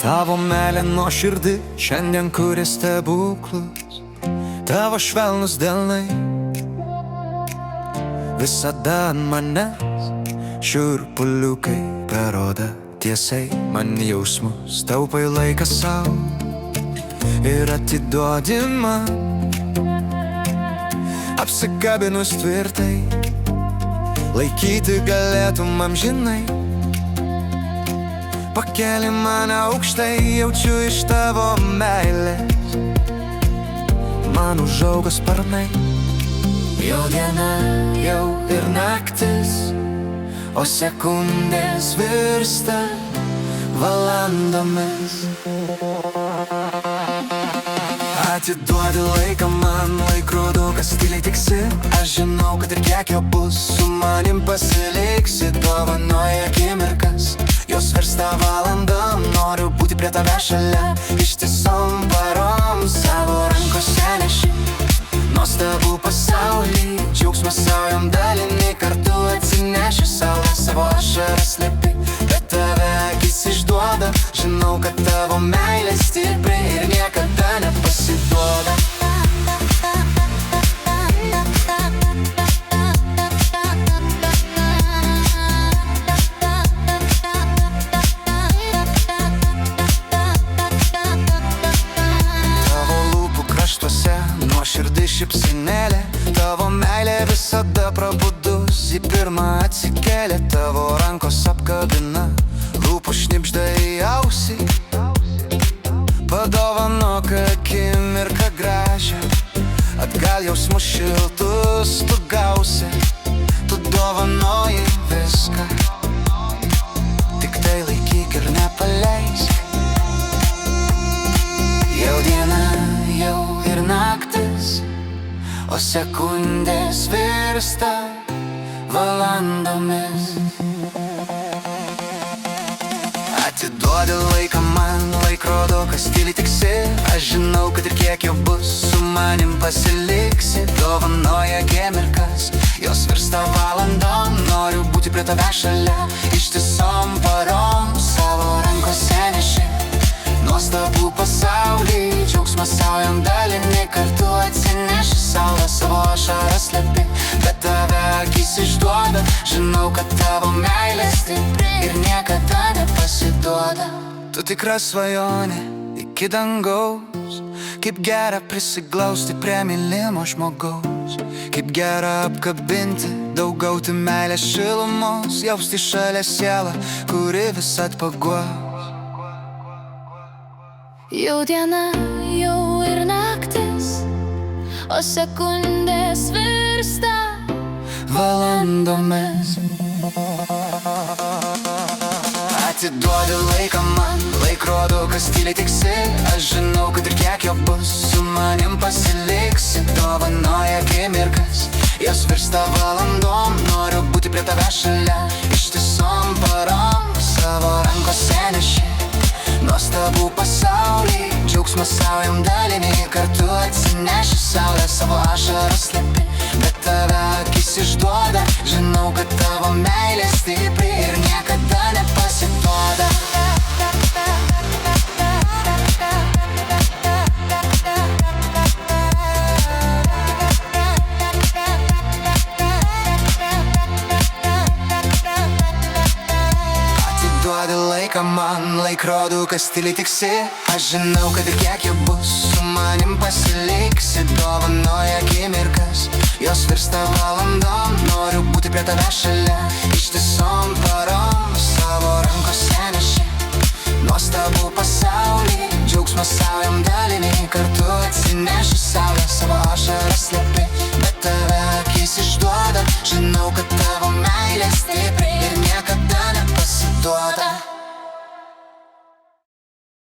Tavo meilė nuoširdi šiandien kuria stebuklus, tavo švelnus delnai visada ant manęs šiurpuliukai per odą. Tiesai man jausmus taupai laiką sau ir atiduodi man, apsikabinus tvirtai, laikyti galėtum amžinai. Pakeli mane aukštai, jaučiu iš tavo meilės, man užaugo sparnai. Jau diena, jau ir naktis, o sekundės virsta valandomis. Atiduodi laiką man, laikrodukas tyliai tiksi. Aš žinau, kad ir kiek jo bus, su manim pasiliksi. Dovanoja akimirkas, jos virsta valandom. Noriu būti prie tave šalia, ištisom parom. Savo rankose neši nuostabų pasaulį, džiaugsmą savo jom dalini. Kartu atsineši saulę, savo ašaras slepi, bet tave akis išduoda. Žinau, kad tavo meilė stipri ir niekada nepasiduoda. Tavo lūpų kraštuose nuoširdi šypsenėlė, tavo meilė visada prabudus į pirmą atsikėlė. Tavo rankos apkabina, lūpų šnibžda į ausį, padovanok akimirką gražią, atgal jausmus šiltus tu gausi. Tu dovanoji viską, tik tai laikyk ir nepaleisk. Jau diena, jau ir naktis, o sekundės virsta valandomis. Atiduodi laiką man, laikrodukas tyliai tiksi. Aš žinau, kad ir kiek jo bus, su manim pasiliksi. Dovanoja akimirkas, jos virsta valandom. Noriu būti prie tave šalia, ištisom parom. Savo rankose neši nuostabų pasaulį, džiaugsmą savo jom dalini. Kartu atsineši saulę, savo ašaras slepi, bet tave akis išduoda. Žinau, kad tavo meilė stipri ir niekada nepasiduoda. Tu tikra svajonė iki dangaus, kaip gera prisiglausti prie mylimo žmogaus. Kaip gera apkabinti, daug gauti meilės šilumos, jausti šalia sielą, kuri visad paguos. Jau diena, jau ir naktis, o sekundės virsta valandomis. Atiduodi laiką man, laikrodukas tyliai tiksi. Aš žinau, kad ir kiek jo bus, su manim pasiliksi. Dovanoja akimirkas, jos virsta valandom. Noriu būti prie tave šalia, ištisom parom. Savo rankose neši nuostabų pasaulį, džiaugsmą savo jom dalini. Kartu atsineši saulę, savo ašaras slepi, bet tave akis išduoda. Žinau, kad tavo meilė stipri ir niekada nepasiduoda. Atiduodi laiką man, laikrodukas tyliai tiksi. Aš žinau, kad ir kiek jo bus, su manim pasiliksi. Dovanoja akimirkas, jos virsta valandom. Noriu būti prie tave šalia, ištisom parom. Savo rankose neši nuostabų pasaulį, džiaugsmą savo jom dalini. Kartu atsineši saulę, savo ašaras slepi, bet tave akis išduoda. Žinau, kad tavo meilė stipri ir niekada nepasiduoda.